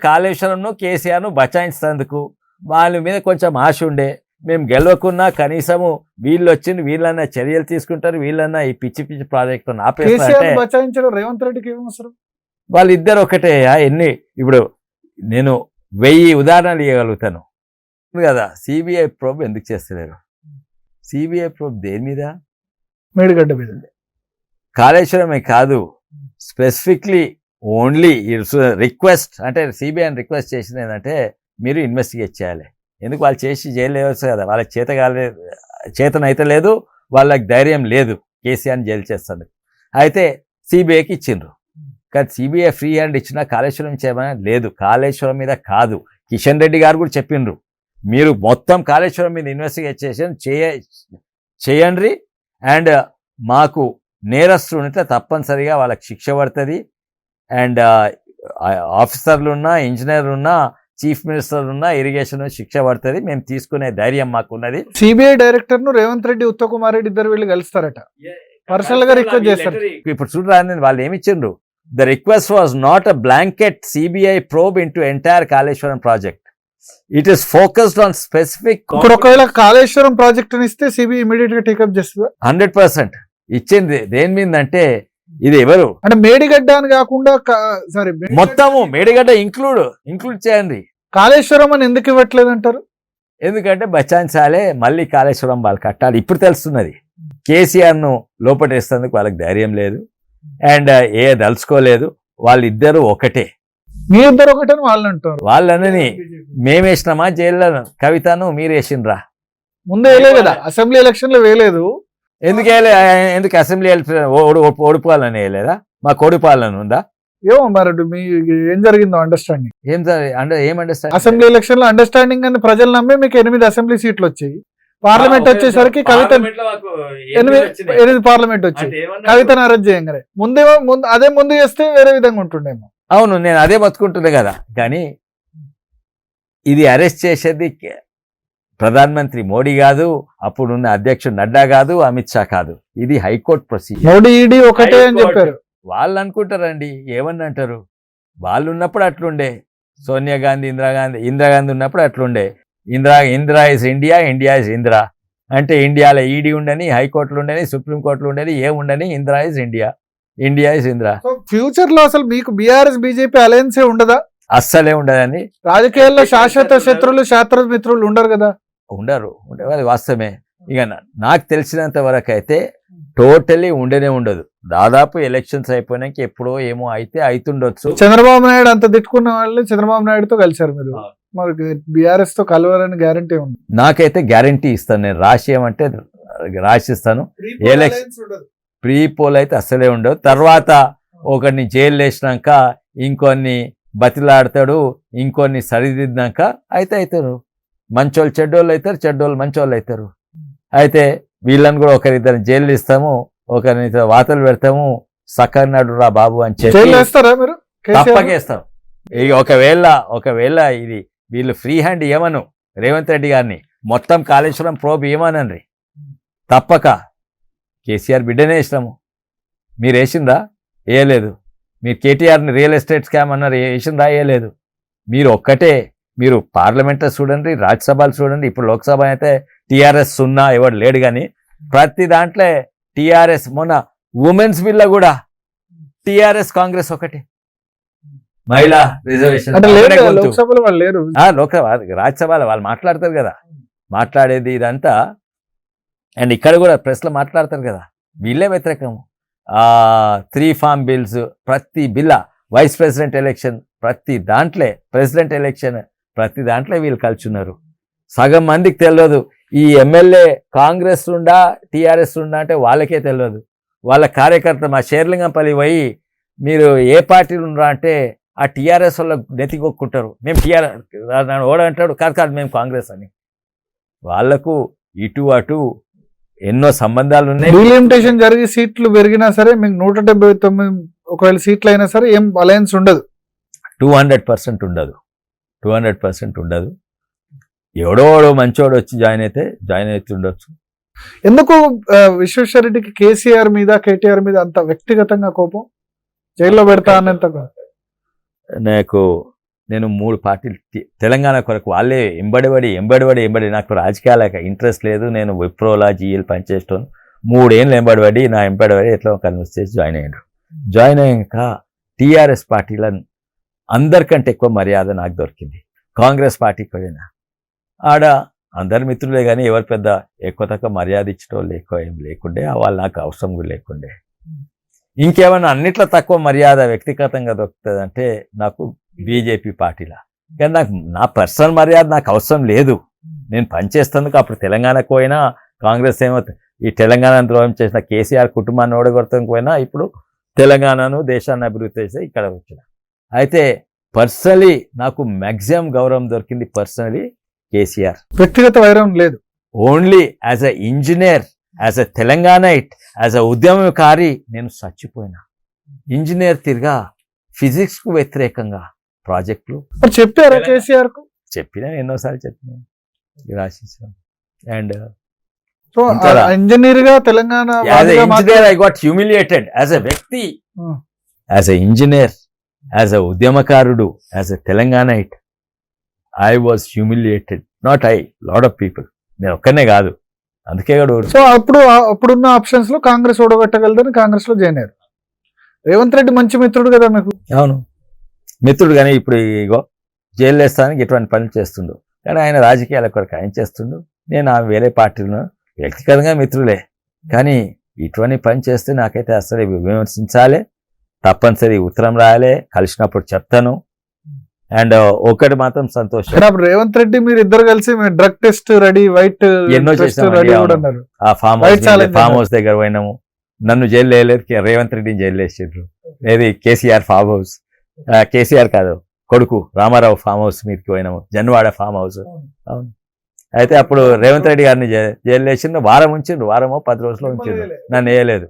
కాళేశ్వరంను కేసీఆర్ను బచాయించినందుకు వాళ్ళ మీద కొంచెం ఆశ ఉండే, మేము గెలవకున్నా కనీసము వీళ్ళు వచ్చింది వీళ్ళన్నా చర్యలు తీసుకుంటారు, వీళ్ళన్నా ఈ పిచ్చి పిచ్చి ప్రాజెక్టులను ఆపేస్తారంటే బచాయించడం రేవంత్ రెడ్డికి ఏం అవసరం? వాళ్ళిద్దరు ఒకటే. ఎన్ని ఇప్పుడు నేను 1000 ఉదాహరణలు ఇవ్వగలుగుతాను కదా. సిబిఐ ప్రోబ్ ఎందుకు చేస్తలేరు? సిబిఐ ప్రోబ్ దేని మీద? మేడిగడ్డ మీద. కాళేశ్వరమే కాదు, స్పెసిఫిక్లీ ఓన్లీ రిక్వెస్ట్ అంటే సిబిఐని రిక్వెస్ట్ చేసింది ఏంటంటే మీరు ఇన్వెస్టిగేట్ చేయాలి. ఎందుకు వాళ్ళు చేసి జైలు వేయవచ్చు కదా, వాళ్ళకి చేతనైతే లేదు, వాళ్ళకి ధైర్యం లేదు కేసీఆర్ని జైలు చేస్తుంది. అయితే సిబిఐకి ఇచ్చిండ్రు, కానీ సిబిఐ ఫ్రీ హ్యాండ్ ఇచ్చినా కాళేశ్వరం చేయమని లేదు. కాళేశ్వరం మీద కాదు, కిషన్ రెడ్డి గారు కూడా చెప్పిండ్రు మీరు మొత్తం కాళేశ్వరం మీద ఇన్వెస్టిగేషన్ చేయండి అండ్ మాకు నేరస్తులు ఉంటే తప్పనిసరిగా వాళ్ళకి శిక్ష పడుతుంది. అండ్ ఆఫీసర్లు ఉన్నా, ఇంజనీర్లు ఉన్నా, చీఫ్ మినిస్టర్ ఉన్నా, ఇరిగేషన్ శిక్ష పడుతుంది, మేము తీసుకునే ధైర్యం మాకున్నది. సిబిఐ డైరెక్టర్ ను రేవంత్ రెడ్డి, ఉత్తమ్ కుమార్ రెడ్డి ఇద్దరు వీళ్ళు కలుస్తారట, పర్సనల్ గా రిక్వెస్ట్ చేస్తారు. ఇప్పుడు చూడరా వాళ్ళు ఏమి ఇచ్చిండ్రు, the request was not a blanket CBI probe into entire Kaleshwaram project. It is focused on specific. ఇప్పుడు ఒకవేళ కాళేశ్వరం ప్రాజెక్ట్ ఇస్తే సిబిఐ ఇమీడియట్ గా టేకప్ చేస్తుందా? 100% ఇచ్చింది. దేని మీద అంటే ఇది ఎవరు అంటే మేడిగడ్డ అని కాకుండా సారీ మొత్తము మేడిగడ్డ ఇంక్లూడ్ చేయండి. కాళేశ్వరం అని ఎందుకు ఇవ్వట్లేదు అంటారు? ఎందుకంటే బచాయించాలే, మళ్ళీ కాళేశ్వరం వాళ్ళు కట్టాలి. ఇప్పుడు తెలుస్తున్నది కేసీఆర్ను లోపటేస్తేందుకు వాళ్ళకి ధైర్యం లేదు అండ్ దలుచుకోలేదు. వాళ్ళిద్దరూ ఒకటే. మీ ఇద్దరు ఒకటే వాళ్ళు అంటారు. వాళ్ళని మేమేసినామా జైల్లో కవితను మీరు వేసిండ్రా? ముందే వేయలేదు కదా, అసెంబ్లీ ఎలక్షన్ లో వేయలేదు. ఎందుకు అసెంబ్లీ ఓడిపోవాలని వేయలేదా? మాకు ఓడిపోవాలని ఉందా? ఏమో మరి ఏం జరిగిందో అండర్స్టాండింగ్ ఏం అండర్స్టాండింగ్? అసెంబ్లీ ఎలక్షన్ లో అండర్స్టాండింగ్ అని ప్రజలు నమ్మి మీకు 8 అసెంబ్లీ సీట్లు వచ్చాయి. పార్లమెంట్ వచ్చేసరికి కవిత 8 పార్లమెంట్ వచ్చాయి. కవితను అరెస్ట్ చేయంగానే ముందు చేస్తే వేరే విధంగా ఉంటుండేమో. అవును, నేను అదే బతుకుంటున్నా కదా. కానీ ఇది అరెస్ట్ చేసేది ప్రధానమంత్రి మోడీ కాదు, అప్పుడున్న అధ్యక్షుడు నడ్డా కాదు, అమిత్ షా కాదు, ఇది హైకోర్టు ప్రొసీజర్. మోడీ ఈడీ ఒకటే అని చెప్పారు. వాళ్ళు అనుకుంటారండి, ఏమని అంటారు, వాళ్ళు ఉన్నప్పుడు అట్లుండే. సోనియా గాంధీ, ఇందిరాగాంధీ ఉన్నప్పుడు అట్లుండే. Indira is India, India is Indira. అంటే ఇండియాలో ఈడీ ఉండని, హైకోర్టులు ఉండని, సుప్రీంకోర్టులు ఉండని, ఏముండని, Indira is India, India is Indira. Future లో అసలు మీకు బీఆర్ఎస్ బీజేపీ అలయన్సే ఉండదా? అస్సలే ఉండదని. రాజకీయాల్లో శాశ్వత శత్రులు శాస్త్ర మిత్రులు ఉండరు కదా? ఉండరు, అది వాస్తవమే. ఇక నాకు తెలిసినంత వరకు అయితే టోటలీ ఉండదు. దాదాపు ఎలక్షన్స్ అయిపోయినాక ఎప్పుడో ఏమో అయితే అవుతుండొచ్చు. చంద్రబాబు నాయుడు అంత తిట్టుకున్న వాళ్ళు చంద్రబాబు నాయుడుతో కలిశారు మీరు, మరి బీఆర్ఎస్ తో కలవాలని గ్యారంటీ ఉంది? నాకైతే గ్యారంటీ ఇస్తాను, నేను రాసేయమంటే రాసిస్తాను. ప్రీ పోల్ అయితే అస్సలే ఉండవు. తర్వాత ఒకరిని జైలు వేసినాక ఇంకొన్ని బతిలాడతాడు, ఇంకొన్ని సరిదిద్దాక అయితే అవుతారు. మంచోళ్ళు చెడ్డోళ్ళు అవుతారు, చెడ్డోళ్ళు మంచోళ్ళు అవుతారు. అయితే వీళ్ళని కూడా ఒకరిద్దరు జైలు ఇస్తాము, ఒకరిని వాతలు పెడతాము, సక్కన్నాడు రా బాబు అని చెప్పి తప్పకేస్తాం. ఇక ఒకవేళ ఇది వీళ్ళు ఫ్రీ హ్యాండ్ ఏమను రేవంత్ రెడ్డి గారిని మొత్తం కాళేశ్వరం ప్రోబ్ ఏమనండి, తప్పక కేసీఆర్ బిడ్డనే ఇస్తాము. మీరు వేసిందా? వేయలేదు. మీరు కేటీఆర్ని రియల్ ఎస్టేట్ స్కామ్ అన్నారు, వేసిందా? వేయలేదు. మీరు ఒక్కటే, మీరు పార్లమెంట్లో చూడండి, రాజ్యసభలు చూడండి. ఇప్పుడు లోక్సభ అయితే టీఆర్ఎస్ 0, ఎవడు లేడు. కానీ ప్రతి దాంట్లో టీఆర్ఎస్, మొన్న ఉమెన్స్ బిల్లో కూడా టీఆర్ఎస్ కాంగ్రెస్ ఒకటే. మహిళా రిజర్వేషన్ లోక్సభ రాజ్యసభలో వాళ్ళు మాట్లాడతారు కదా, మాట్లాడేది ఇదంతా. అండ్ ఇక్కడ కూడా ప్రెస్లో మాట్లాడతారు కదా, వీళ్ళే వ్యతిరేకము. 3 ఫార్మ్ బిల్స్, ప్రతి బిల్ల, వైస్ ప్రెసిడెంట్ ఎలక్షన్, ప్రతి దాంట్లో ప్రెసిడెంట్ ఎలక్షన్, ప్రతి దాంట్లో వీళ్ళు కలిసి సగం మందికి తెలియదు. ఈ ఎమ్మెల్యే కాంగ్రెస్ ఉండా టీఆర్ఎస్ ఉండా అంటే వాళ్ళకే తెలియదు. వాళ్ళ కార్యకర్త మా షేర్లింగంపల్లి పోయి మీరు ఏ పార్టీలు ఉండరా అంటే ఆ టీఆర్ఎస్ వాళ్ళు నెతికొక్కుంటారు, మేము టీఆర్ఎస్ ఓడంటాడు, కాదు మేము కాంగ్రెస్ అని. వాళ్లకు ఇటు అటు ఎన్నో సంబంధాలు ఉన్నాయి. రీలిమిటేషన్ జరిగి సీట్లు పెరిగినా సరే మీకు 179 ఒకవేళ సీట్లు అయినా సరే ఏం అలయన్స్ ఉండదు. 200% ఉండదు, 200% ఉండదు. ఎవడో మంచోడు వచ్చి జాయిన్ అయితే ఉండొచ్చు. ఎందుకు విశ్వేశ్వరరెడ్డికి కేసీఆర్ మీద, కేటీఆర్ మీద అంత వ్యక్తిగతంగా కోపం? జైల్లో పెడతా అన్నంత నాకు నేను 3 పార్టీలు తెలంగాణ కొరకు వాళ్ళే ఎంబడి నాకు రాజకీయాలకు ఇంట్రెస్ట్ లేదు, నేను విప్రోలా జీఎల్ పనిచేస్తాను, 3 ఏళ్ళు ఎంబడి నా ఎంబడి ఎట్లా కన్విన్స్ చేసి జాయిన్ అయ్యాక టీఆర్ఎస్ పార్టీల అందరికంటే ఎక్కువ మర్యాద నాకు దొరికింది. కాంగ్రెస్ పార్టీకి పోయినా ఆడ అందరి మిత్రులే కానీ ఎవరు పెద్ద ఎక్కువ తక్కువ మర్యాద ఇచ్చటోళ్ళు ఎక్కువ ఏం లేకుండే, వాళ్ళు నాకు అవసరం కూడా లేకుండే. ఇంకేమైనా అన్నిట్లో తక్కువ మర్యాద వ్యక్తిగతంగా దొరుకుతుంది అంటే నాకు బీజేపీ పార్టీలా. కానీ నాకు నా పర్సనల్ మర్యాద నాకు అవసరం లేదు, నేను పనిచేస్తేందుకు. అప్పుడు తెలంగాణకు పోయినా కాంగ్రెస్ ఏమో ఈ తెలంగాణను ద్రోహం చేసిన కేసీఆర్ కుటుంబాన్ని ఓడగొడతానికి పోయినా ఇప్పుడు తెలంగాణను దేశాన్ని అభివృద్ధి చేస్తే ఇక్కడ వచ్చిన. అయితే పర్సనలీ నాకు మ్యాక్సిమం గౌరవం దొరికింది పర్సనలీ కేసీఆర్. వ్యక్తిగత వైరం లేదు. Only as a engineer, as a Telanganite, as a ఉద్యమకారి నేను చచ్చిపోయినా. ఇంజనీర్ తిరిగా ఫిజిక్స్కు వ్యతిరేకంగా ప్రాజెక్టులు చెప్పారు కేసీఆర్ కు? చెప్పినా, ఎన్నోసార్లు చెప్పినా, రాసిస్తాను. అండ్ ఇంజనీర్ గా Telangana engineer I got humiliated as a వ్యక్తి, as a engineer, as a ఉద్యమకారుడు, as a Telanganite I was humiliated. Not I, lot of people, నేను ఒక్కనే కాదు. అందుకే కూడా సో అప్పుడున్న ఆప్షన్స్ లో కాంగ్రెస్ ఓడగొట్టగలదని కాంగ్రెస్ లో జాయిన్ అయ్యారు. రేవంత్ రెడ్డి మంచి మిత్రుడు కదా మీకు? అవును, మిత్రుడు. కానీ ఇప్పుడు ఇగో జైలు వేస్తానికి ఇటువంటి పనులు చేస్తుండు, కానీ ఆయన రాజకీయాల కొరకు ఆయన చేస్తుండు. నేను ఆ వేరే పార్టీలను వ్యక్తిగతంగా మిత్రులే, కానీ ఇటువంటి పని చేస్తే నాకైతే అసలు విమర్శించాలి, తప్పనిసరి ఉత్తరం రాయాలి, కలిసినప్పుడు చెప్తాను. అండ్ ఒకటి మాత్రం సంతోషం, రేవంత్ రెడ్డి మీరు ఇద్దరు కలిసి డ్రగ్ టెస్ట్ రెడీ, వైట్ ఎన్నో చేసాం. ఆ ఫామ్ హౌస్ దగ్గర పోయినాము, నన్ను జైలు వేయలేదు, రేవంత్ రెడ్డిని జైలు వేసిండ్రు. ఏది కేసీఆర్ ఫామ్ హౌస్, కేసీఆర్ కాదు కొడుకు రామారావు ఫామ్ హౌస్ మీదకి పోయినాము, జన్వాడ ఫామ్ హౌస్. అవును, అయితే అప్పుడు రేవంత్ రెడ్డి గారిని జైలు వేసిండ్రు, వారం ఉంచిండ్రు, వారమో 10 రోజులు ఉంచిండ్రు, నన్ను వేయలేదు.